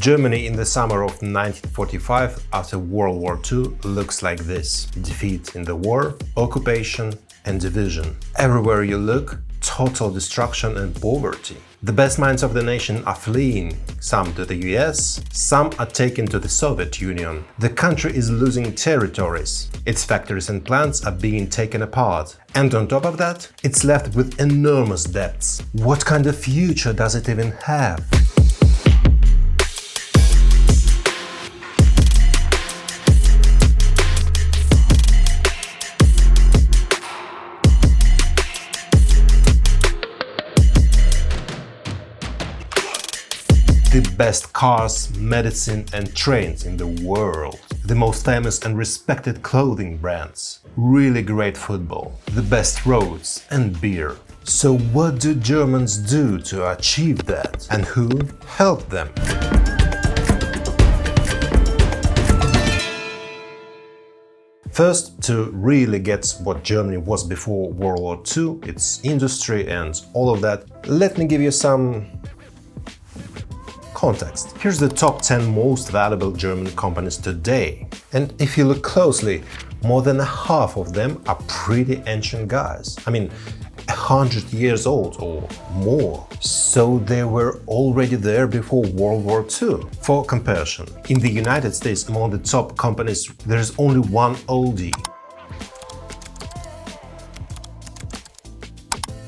Germany in the summer of 1945 after World War II looks like this: defeat in the war, occupation and division. Everywhere you look, total destruction and poverty. The best minds of the nation are fleeing, some to the US, some are taken to the Soviet Union. The country is losing territories, its factories and plants are being taken apart. And on top of that, it's left with enormous debts. What kind of future does it even have? The best cars, medicine and trains in the world, the most famous and respected clothing brands, really great football, the best roads and beer. So what do Germans do to achieve that, and who helped them? First, to really get what Germany was before World War II, its industry and all of that, let me give you some context. Here's the top 10 most valuable German companies today. And if you look closely, more than half of them are pretty ancient guys. I mean, 100 years old or more. So they were already there before World War II. For comparison, in the United States, among the top companies, there's only one oldie.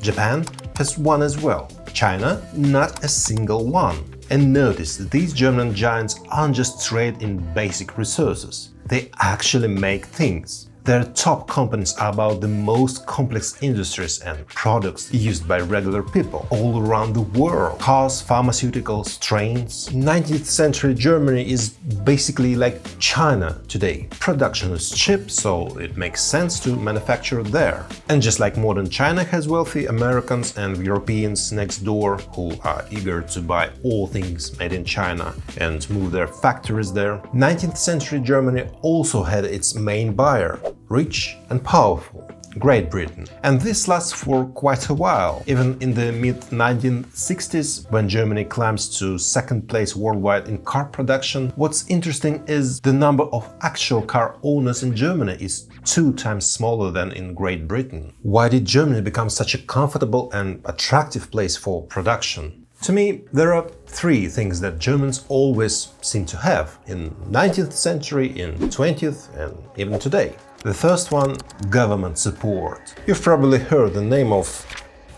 Japan has one as well. China, not a single one. And notice, these German giants aren't just trade in basic resources, they actually make things. Their top companies are about the most complex industries and products used by regular people all around the world. Cars, pharmaceuticals, trains. 19th century Germany is basically like China today. Production is cheap, so it makes sense to manufacture there. And just like modern China has wealthy Americans and Europeans next door who are eager to buy all things made in China and move their factories there, 19th century Germany also had its main buyer, rich and powerful, Great Britain. And this lasts for quite a while. Even in the mid-1960s, when Germany climbs to second place worldwide in car production, what's interesting is the number of actual car owners in Germany is 2 times smaller than in Great Britain. Why did Germany become such a comfortable and attractive place for production? To me, there are 3 things that Germans always seem to have in 19th century, in 20th and even today. The first one, government support. You've probably heard the name of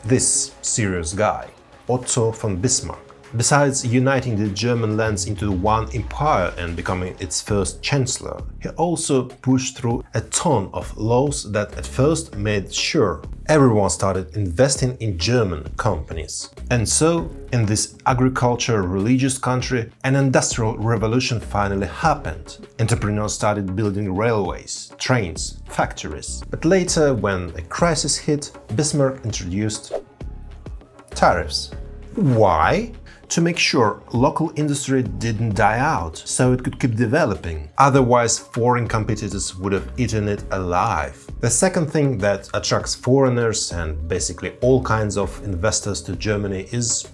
this serious guy, Otto von Bismarck. Besides uniting the German lands into one empire and becoming its first chancellor, he also pushed through a ton of laws that at first made sure everyone started investing in German companies. And so, in this agriculture-religious country, an industrial revolution finally happened. Entrepreneurs started building railways, trains, factories. But later, when a crisis hit, Bismarck introduced tariffs. Why? To make sure local industry didn't die out, so it could keep developing. Otherwise, foreign competitors would have eaten it alive. The second thing that attracts foreigners and basically all kinds of investors to Germany is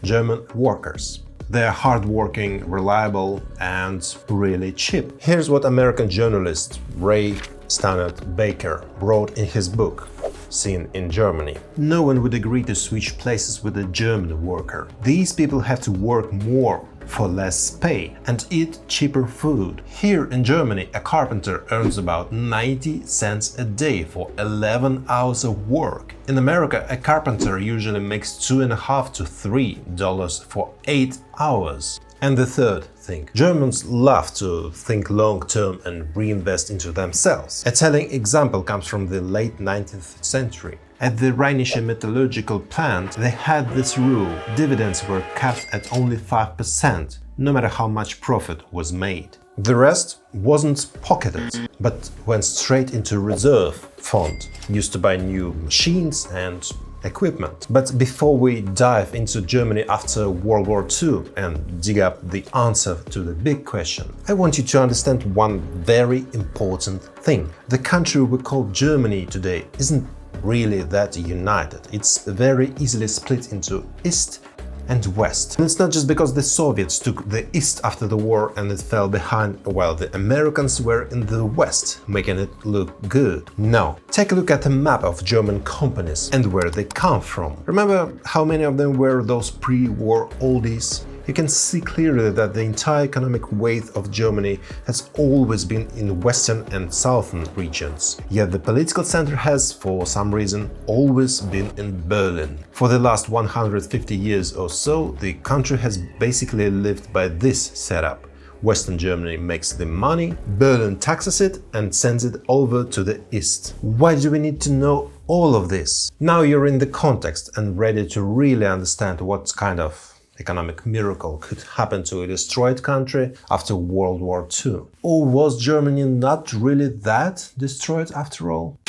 German workers. They're hardworking, reliable, and really cheap. Here's what American journalist Ray Stannard Baker wrote in his book, Seen in Germany. No one would agree to switch places with a German worker. These people have to work more for less pay and eat cheaper food. Here in Germany, a carpenter earns about 90 cents a day for 11 hours of work. In America, a carpenter usually makes $2.5 to $3 for 8 hours. And the third thing, Germans love to think long-term and reinvest into themselves. A telling example comes from the late 19th century. At the Rheinische Metallurgical plant, they had this rule: dividends were capped at only 5%, no matter how much profit was made. The rest wasn't pocketed, but went straight into reserve fund, used to buy new machines and equipment. But before we dive into Germany after World War II and dig up the answer to the big question, I want you to understand one very important thing. The country we call Germany today isn't really that united. It's very easily split into East and West. And it's not just because the Soviets took the East after the war and it fell behind while the Americans were in the West, making it look good. No. Take a look at the map of German companies and where they come from. Remember how many of them were those pre-war oldies? You can see clearly that the entire economic weight of Germany has always been in western and southern regions. Yet the political center has, for some reason, always been in Berlin. For the last 150 years or so, the country has basically lived by this setup. Western Germany makes the money, Berlin taxes it and sends it over to the East. Why do we need to know all of this? Now you're in the context and ready to really understand what kind of economic miracle could happen to a destroyed country after World War II. Or was Germany not really that destroyed after all?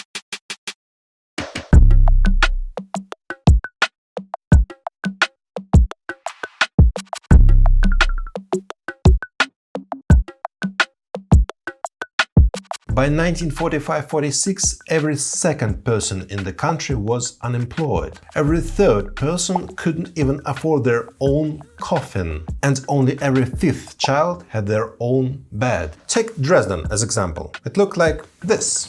By 1945-46, every second person in the country was unemployed. Every third person couldn't even afford their own coffin. And only every fifth child had their own bed. Take Dresden as example. It looked like this.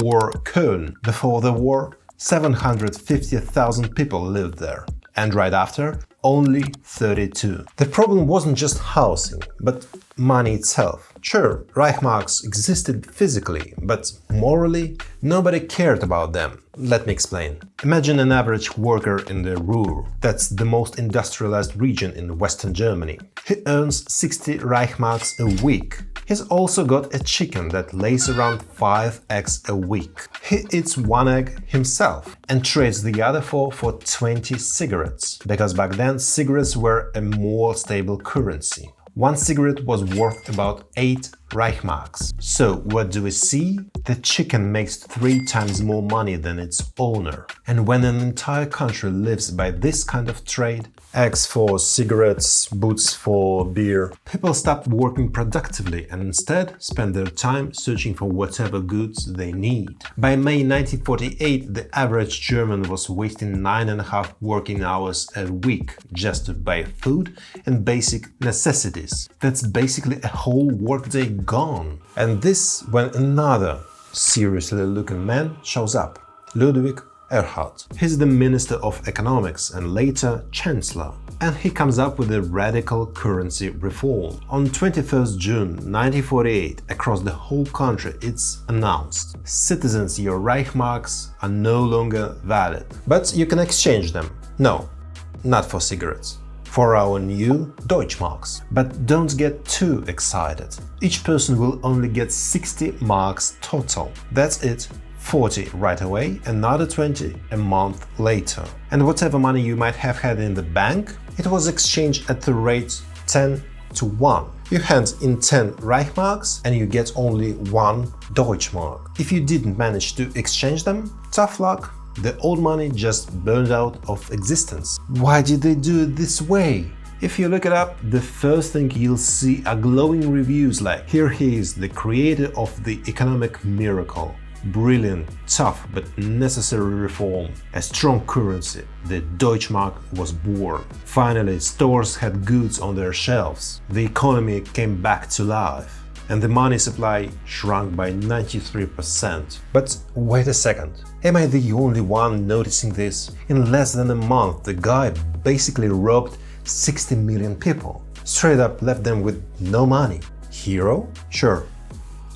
Or Köln. Before the war, 750,000 people lived there. And right after, only 32. The problem wasn't just housing, but money itself. Sure, Reichsmarks existed physically, but morally, nobody cared about them. Let me explain. Imagine an average worker in the Ruhr. That's the most industrialized region in Western Germany. He earns 60 Reichsmarks a week. He's also got a chicken that lays around 5 eggs a week. He eats 1 egg himself and trades the other 4 for 20 cigarettes, because back then cigarettes were a more stable currency. 1 cigarette was worth about 8 Reichsmarks. So what do we see? The chicken makes 3 times more money than its owner. And when an entire country lives by this kind of trade, eggs for cigarettes, boots for beer, people stop working productively and instead spend their time searching for whatever goods they need. By May 1948, the average German was wasting 9.5 working hours a week just to buy food and basic necessities. That's basically a whole workday gone. And this when another seriously looking man shows up, Ludwig Erhard. He's the Minister of Economics and later Chancellor. And he comes up with a radical currency reform. On 21st June 1948, across the whole country, it's announced: citizens, your Reichsmarks are no longer valid. But you can exchange them. No, not for cigarettes. For our new Deutschmarks. But don't get too excited. Each person will only get 60 marks total. That's it. 40 right away, another 20 a month later. And whatever money you might have had in the bank, it was exchanged at the rate 10 to 1. You hand in 10 Reichsmarks and you get only 1 Deutschmark. If you didn't manage to exchange them, tough luck. The old money just burned out of existence. Why did they do it this way? If you look it up, the first thing you'll see are glowing reviews like "Here he is, the creator of the economic miracle. Brilliant, tough but necessary reform. A strong currency. The Deutschmark was born. Finally, stores had goods on their shelves. The economy came back to life. And the money supply shrunk by 93%. But wait a second, am I the only one noticing this? In less than a month, the guy basically robbed 60 million people. Straight up left them with no money. Hero? Sure,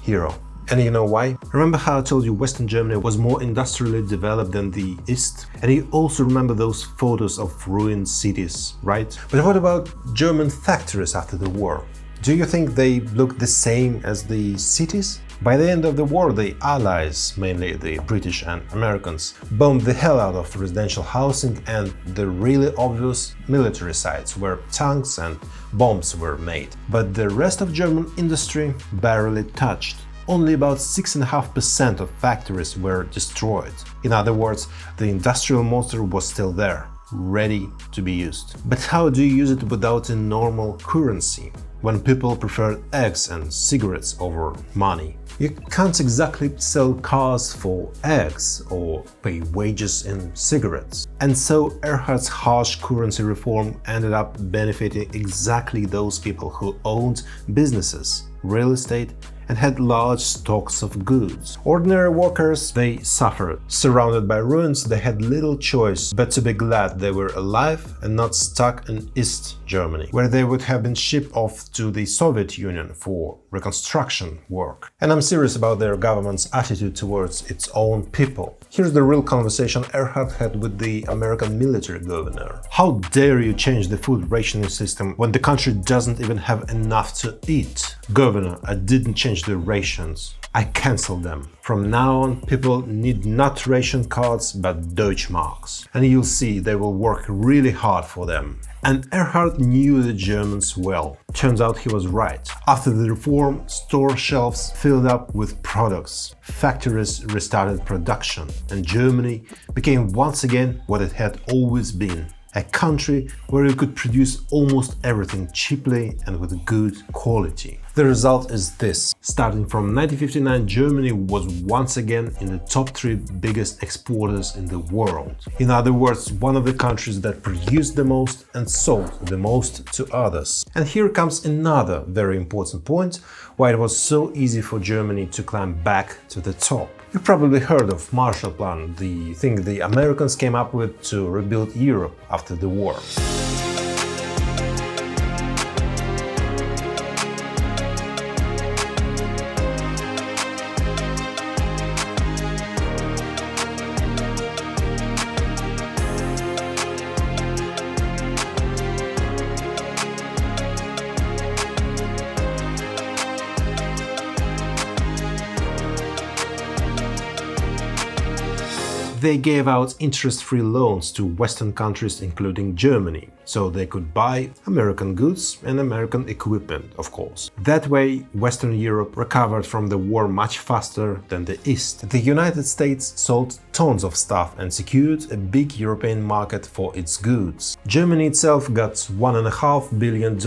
hero. And you know why? Remember how I told you Western Germany was more industrially developed than the East? And you also remember those photos of ruined cities, right? But what about German factories after the war? Do you think they look the same as the cities? By the end of the war, the Allies, mainly the British and Americans, bombed the hell out of residential housing and the really obvious military sites where tanks and bombs were made. But the rest of German industry barely touched. Only about 6.5% of factories were destroyed. In other words, the industrial monster was still there, ready to be used. But how do you use it without a normal currency, when people preferred eggs and cigarettes over money? You can't exactly sell cars for eggs or pay wages in cigarettes. And so Erhard's harsh currency reform ended up benefiting exactly those people who owned businesses, real estate, and had large stocks of goods. Ordinary workers, they suffered. Surrounded by ruins, they had little choice but to be glad they were alive and not stuck in East Germany, where they would have been shipped off to the Soviet Union for reconstruction work. And I'm serious about their government's attitude towards its own people. Here's the real conversation Erhard had with the American military governor. How dare you change the food rationing system when the country doesn't even have enough to eat? Governor, I didn't change the rations. I cancelled them. From now on, people need not ration cards but Deutschmarks. And you'll see they will work really hard for them. And Erhard knew the Germans well. Turns out he was right. After the reform, store shelves filled up with products. Factories restarted production, and Germany became once again what it had always been. A country where you could produce almost everything cheaply and with good quality. The result is this. Starting from 1959, Germany was once again in the top 3 biggest exporters in the world. In other words, one of the countries that produced the most and sold the most to others. And here comes another very important point why it was so easy for Germany to climb back to the top. You've probably heard of Marshall Plan, the thing the Americans came up with to rebuild Europe after the war. They gave out interest-free loans to Western countries, including Germany, so they could buy American goods and American equipment, of course. That way, Western Europe recovered from the war much faster than the East. The United States sold tons of stuff and secured a big European market for its goods. Germany itself got $1.5 billion,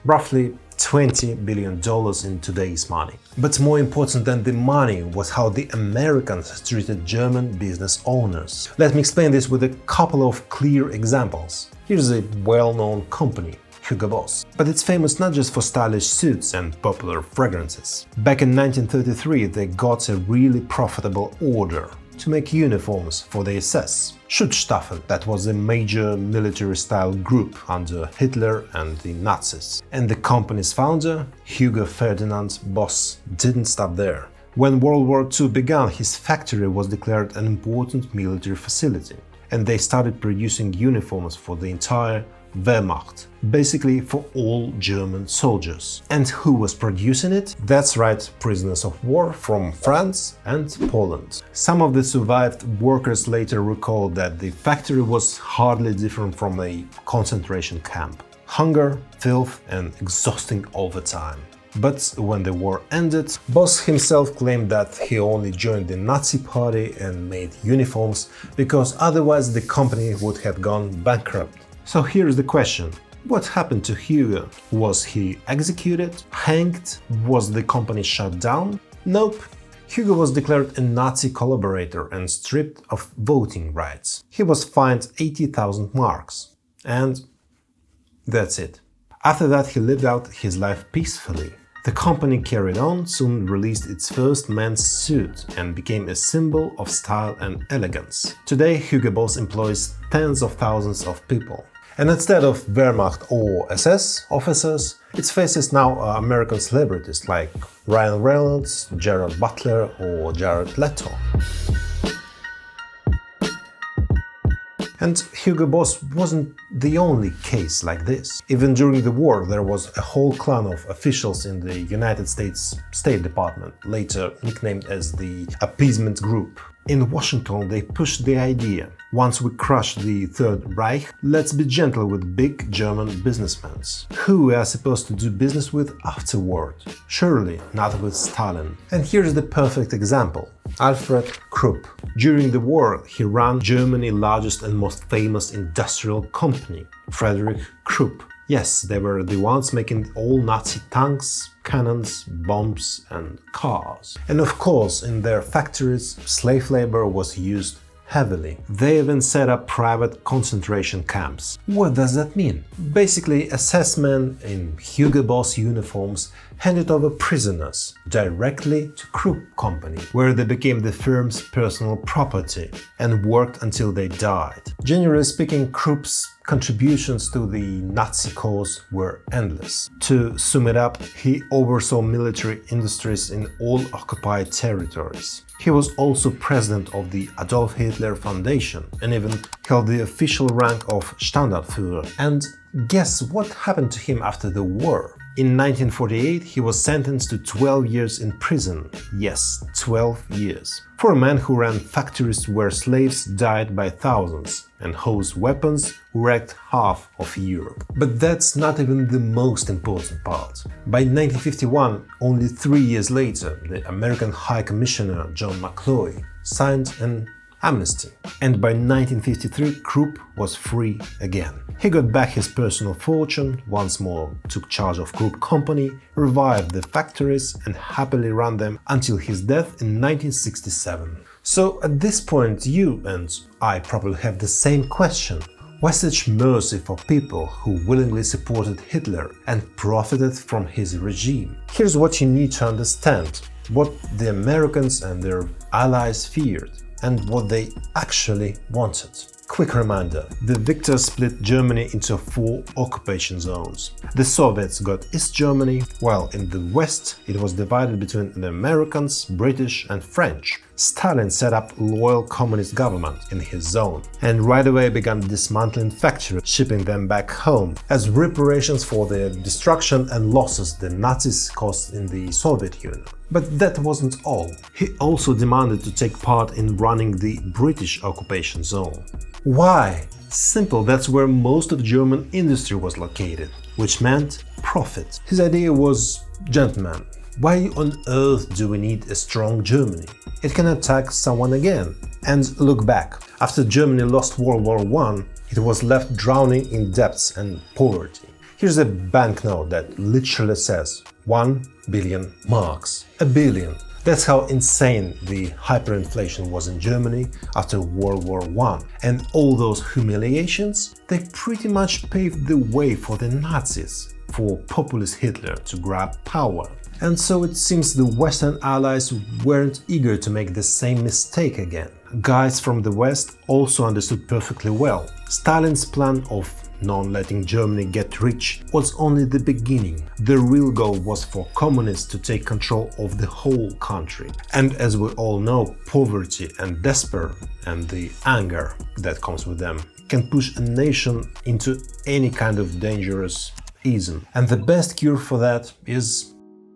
roughly $20 billion in today's money. But more important than the money was how the Americans treated German business owners. Let me explain this with a couple of clear examples. Here's a well-known company, Hugo Boss. But it's famous not just for stylish suits and popular fragrances. Back in 1933, they got a really profitable order to make uniforms for the SS. Schutzstaffel, that was a major military-style group under Hitler and the Nazis. And the company's founder, Hugo Ferdinand Boss, didn't stop there. When World War II began, his factory was declared an important military facility, and they started producing uniforms for the entire Wehrmacht, basically for all German soldiers. And who was producing it? That's right, prisoners of war from France and Poland. Some of the survived workers later recalled that the factory was hardly different from a concentration camp. Hunger, filth, and exhausting overtime. But when the war ended, Boss himself claimed that he only joined the Nazi party and made uniforms because otherwise the company would have gone bankrupt. So here's the question. What happened to Hugo? Was he executed? Hanged? Was the company shut down? Nope. Hugo was declared a Nazi collaborator and stripped of voting rights. He was fined 80,000 marks. And that's it. After that, he lived out his life peacefully. The company carried on, soon released its first men's suit and became a symbol of style and elegance. Today, Hugo Boss employs tens of thousands of people. And instead of Wehrmacht or SS officers, its faces now are American celebrities like Ryan Reynolds, Gerard Butler or Jared Leto. And Hugo Boss wasn't the only case like this. Even during the war, there was a whole clan of officials in the United States State Department, later nicknamed as the Appeasement Group. In Washington, they pushed the idea: once we crush the Third Reich, let's be gentle with big German businessmen, who we are supposed to do business with afterward. Surely not with Stalin. And here's the perfect example. Alfred Krupp. During the war, he ran Germany's largest and most famous industrial company, Frederick Krupp. Yes, they were the ones making all Nazi tanks, cannons, bombs and cars. And of course, in their factories, slave labor was used heavily. They even set up private concentration camps. What does that mean? Basically, SS men in Hugo Boss uniforms handed over prisoners directly to Krupp Company, where they became the firm's personal property and worked until they died. Generally speaking, Krupp's contributions to the Nazi cause were endless. To sum it up, he oversaw military industries in all occupied territories. He was also president of the Adolf Hitler Foundation and even held the official rank of Standartführer. And guess what happened to him after the war? In 1948, he was sentenced to 12 years in prison. Yes, 12 years. For a man who ran factories where slaves died by thousands and whose weapons wrecked half of Europe. But that's not even the most important part. By 1951, only 3 years later, the American High Commissioner John McCloy signed an amnesty. And by 1953, Krupp was free again. He got back his personal fortune, once more took charge of Krupp Company, revived the factories and happily ran them until his death in 1967. So at this point you and I probably have the same question. Why such mercy for people who willingly supported Hitler and profited from his regime? Here's what you need to understand: what the Americans and their allies feared and what they actually wanted. Quick reminder, the victors split Germany into 4 occupation zones. The Soviets got East Germany, while in the West it was divided between the Americans, British and French. Stalin set up loyal communist government in his zone and right away began dismantling factories, shipping them back home as reparations for the destruction and losses the Nazis caused in the Soviet Union. But that wasn't all. He also demanded to take part in running the British occupation zone. Why? Simple, that's where most of German industry was located, which meant profit. His idea was, gentlemen, why on earth do we need a strong Germany? It can attack someone again. And look back. After Germany lost World War I, it was left drowning in debts and poverty. Here's a banknote that literally says 1 billion marks. A billion. That's how insane the hyperinflation was in Germany after World War I. And all those humiliations, they pretty much paved the way for the Nazis, for populist Hitler to grab power. And so it seems the Western allies weren't eager to make the same mistake again. Guys from the West also understood perfectly well. Stalin's plan of not letting Germany get rich was only the beginning. The real goal was for communists to take control of the whole country. And as we all know, poverty and despair and the anger that comes with them can push a nation into any kind of dangerous ism. And the best cure for that is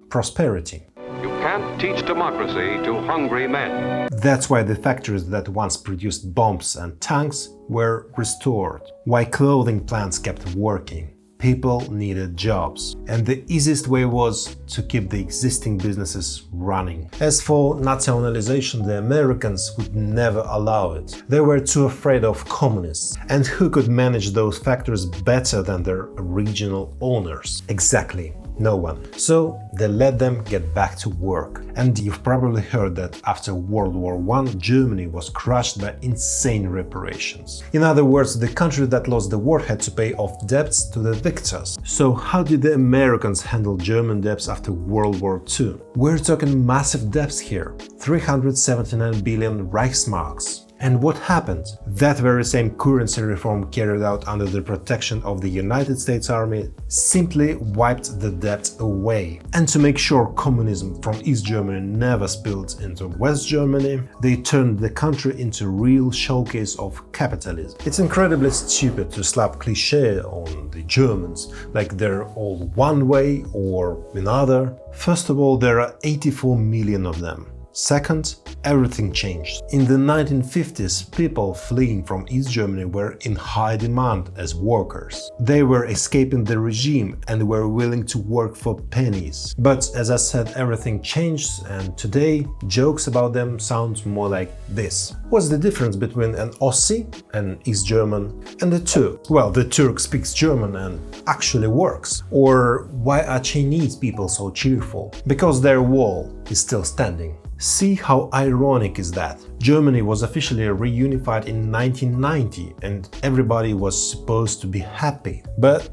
prosperity. You can't teach democracy to hungry men. That's why the factories that once produced bombs and tanks were restored. Why clothing plants kept working. People needed jobs. And the easiest way was to keep the existing businesses running. As for nationalization, the Americans would never allow it. They were too afraid of communists. And who could manage those factories better than their original owners? Exactly. No one. So they let them get back to work. And you've probably heard that after World War I, Germany was crushed by insane reparations. In other words, the country that lost the war had to pay off debts to the victors. So how did the Americans handle German debts after World War II? We're talking massive debts here. 379 billion Reichsmarks. And what happened? That very same currency reform carried out under the protection of the United States Army simply wiped the debt away. And to make sure communism from East Germany never spilled into West Germany, they turned the country into a real showcase of capitalism. It's incredibly stupid to slap cliché on the Germans, like they're all one way or another. First of all, there are 84 million of them. Second, everything changed. In the 1950s, people fleeing from East Germany were in high demand as workers. They were escaping the regime and were willing to work for pennies. But as I said, everything changed, and today jokes about them sound more like this. What's the difference between an Aussie, an East German, and a Turk? Well, the Turk speaks German and actually works. Or why are Chinese people so cheerful? Because their wall is still standing. See how ironic is that? Germany was officially reunified in 1990 and everybody was supposed to be happy. But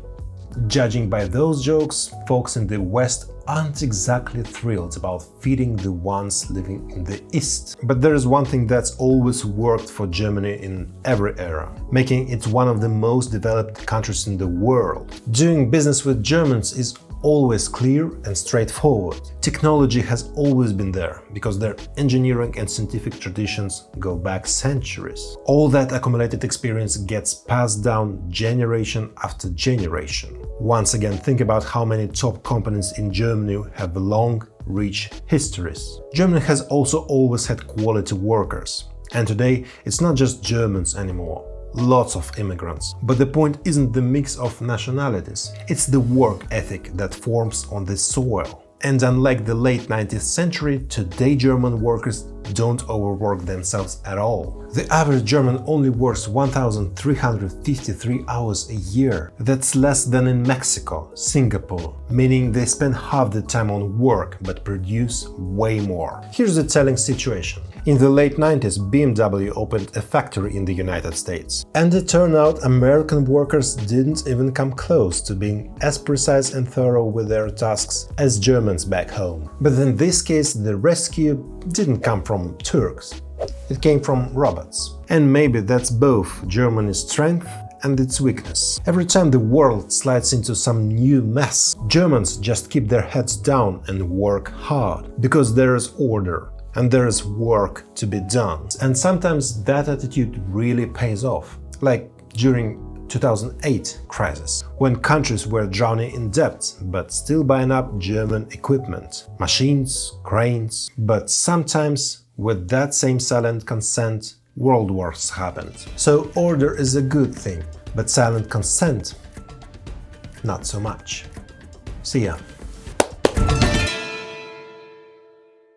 judging by those jokes, folks in the West aren't exactly thrilled about feeding the ones living in the East. But there is one thing that's always worked for Germany in every era, making it one of the most developed countries in the world. Doing business with Germans is always clear and straightforward. Technology has always been there, because their engineering and scientific traditions go back centuries. All that accumulated experience gets passed down generation after generation. Once again, think about how many top companies in Germany have long, rich histories. Germany has also always had quality workers. And today, it's not just Germans anymore. Lots of immigrants. But the point isn't the mix of nationalities, it's the work ethic that forms on this soil. And unlike the late 19th century, today German workers don't overwork themselves at all. The average German only works 1,353 hours a year. That's less than in Mexico, Singapore, meaning they spend half the time on work but produce way more. Here's a telling situation. In the late 90s, BMW opened a factory in the United States. And it turned out American workers didn't even come close to being as precise and thorough with their tasks as Germans back home. But in this case, the rescue didn't come from Turks. It came from robots. And maybe that's both Germany's strength and its weakness. Every time the world slides into some new mess, Germans just keep their heads down and work hard, because there is order. And there is work to be done. And sometimes that attitude really pays off. Like during 2008 crisis, when countries were drowning in debt, but still buying up German equipment, machines, cranes. But sometimes, with that same silent consent, world wars happened. So order is a good thing, but silent consent, not so much. See ya.